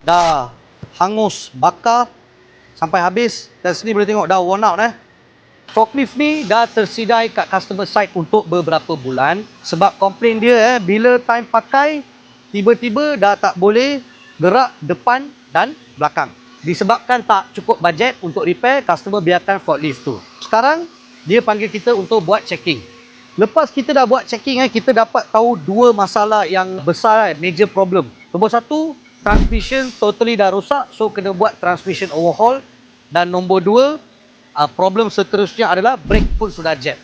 dah hangus, bakar sampai habis. Dan sini boleh tengok dah worn out Forklift ni dah tersidai kat customer side untuk beberapa bulan. Sebab komplain dia bila time pakai, tiba-tiba dah tak boleh gerak depan dan belakang. Disebabkan tak cukup bajet untuk repair, customer biarkan forklift tu. Sekarang, dia panggil kita untuk buat checking. Lepas kita dah buat checking, kita dapat tahu dua masalah yang besar, major problem. Nombor satu, transmission totally dah rosak, so kena buat transmission overhaul. Dan nombor dua, problem seterusnya adalah brake pun sudah jam.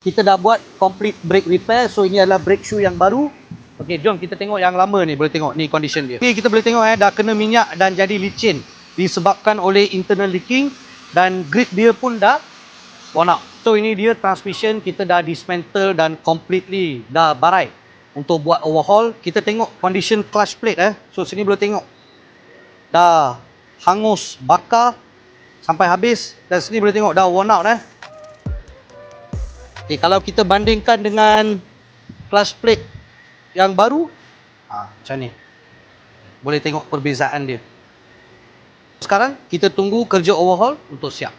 Kita dah buat complete brake repair, so ini adalah brake shoe yang baru. Okey, jom kita tengok yang lama ni, boleh tengok ni condition dia. Okay, kita boleh tengok dah kena minyak dan jadi licin disebabkan oleh internal leaking, dan grip dia pun dah worn out. So ini dia transmission, kita dah dismantle dan completely dah barai untuk buat overhaul. Kita tengok condition clutch plate So sini boleh tengok dah hangus, bakar sampai habis, dan sini boleh tengok dah worn out Okay, kalau kita bandingkan dengan clutch plate yang baru, macam ni. Boleh tengok perbezaan dia. Sekarang kita tunggu kerja overhaul untuk siap.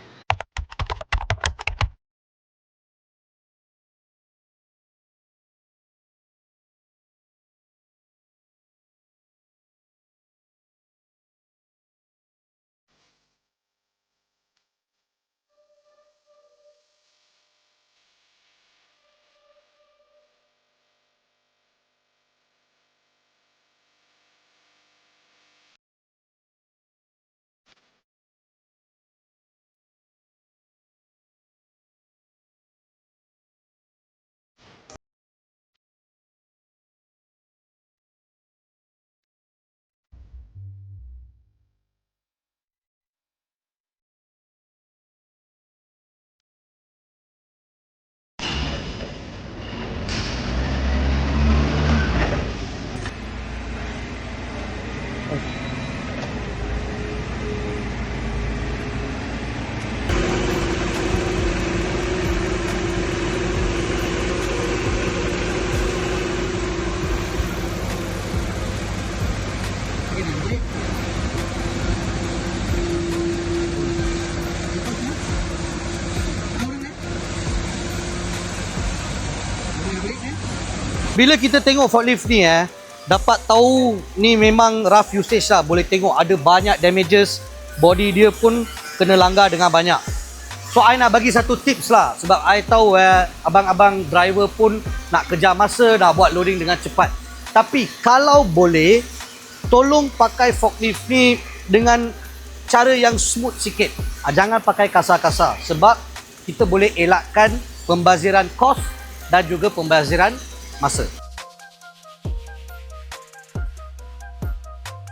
Bila kita tengok forklift ni dapat tahu ni memang rough usage lah. Boleh tengok ada banyak damages, body dia pun kena langgar dengan banyak. So I nak bagi satu tips lah, sebab I tahu abang-abang driver pun nak kejar masa, nak buat loading dengan cepat. Tapi kalau boleh, tolong pakai forklift ni dengan cara yang smooth sikit. Jangan pakai kasar-kasar, sebab kita boleh elakkan pembaziran kos dan juga pembaziran masa.